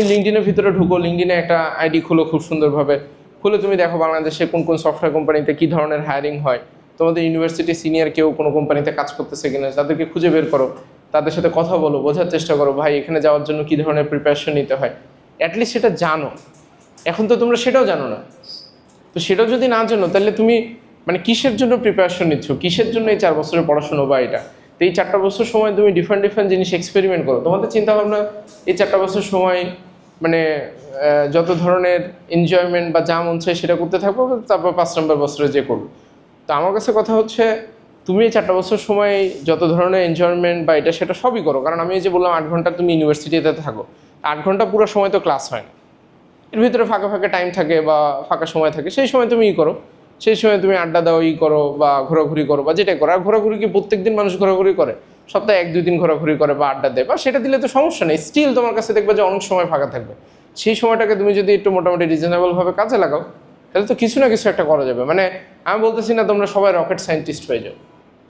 তুমি লিঙ্কডিনের ভিতরে ঢুকো, লিঙ্কডিনে একটা আইডি খুলো খুব সুন্দরভাবে, খুলে তুমি দেখো বাংলাদেশে কোন কোন সফটওয়্যার কোম্পানিতে কী ধরনের হায়ারিং হয়, তোমাদের ইউনিভার্সিটি সিনিয়র কেউ কোনো কোম্পানিতে কাজ করতেছে কিনা তাদেরকে খুঁজে বের করো, তাদের সাথে কথা বলো, বোঝার চেষ্টা করো ভাই এখানে যাওয়ার জন্য কী ধরনের প্রিপারেশন নিতে হয়, অ্যাটলিস্ট সেটা জানো। এখন তো তোমরা সেটাও জানো না, তো সেটাও যদি না জানো তাহলে তুমি মানে কিসের জন্য প্রিপারেশন নিচ্ছ, কিসের জন্য এই 4 বছরের পড়াশুনো বা এটা। তো এই 4টা বছর সময় তুমি ডিফারেন্ট ডিফারেন্ট জিনিস এক্সপেরিমেন্ট করো, তোমাদের চিন্তাভাবনা এই 4টা বছর সময় মানে যত ধরনের এনজয়মেন্ট বা যা মন চায় সেটা করতে থাকবো, তারপর 5 নম্বর বছরে যে করবো। তো আমার কাছে কথা হচ্ছে তুমি এই 4টা বছর সময় যত ধরনের এনজয়মেন্ট বা এটা সেটা সবই করো, কারণ আমি এই যে বললাম 8 ঘন্টা তুমি ইউনিভার্সিটিতে থাকো, 8 ঘন্টা পুরো সময় তো ক্লাস হয় না, এর ভিতরে ফাঁকা ফাঁকা টাইম থাকে বা ফাঁকা সময় থাকে, সেই সময় তুমি করো, সেই সময় তুমি আড্ডা দাও, করো বা ঘোরাঘুরি করো বা যেটাই করো। আর ঘোরাঘুরি কি প্রত্যেক দিন মানুষ ঘোরাঘুরি করে? সপ্তাহে 1-2 দিন ঘোরাঘুরি করে বা আড্ডা দেয়, বা সেটা দিলে তো সমস্যা নেই, স্টিল তোমার কাছে দেখবে যে অনেক সময় ফাঁকা থাকবে। সেই সময়টাকে তুমি যদি একটু মোটামুটি রিজনেবলভাবে কাজে লাগাও তাহলে তো কিছু না কিছু একটা করা যাবে। মানে আমি বলতেছি না তোমরা সবাই রকেট সায়েন্টিস্ট হয়ে যাও,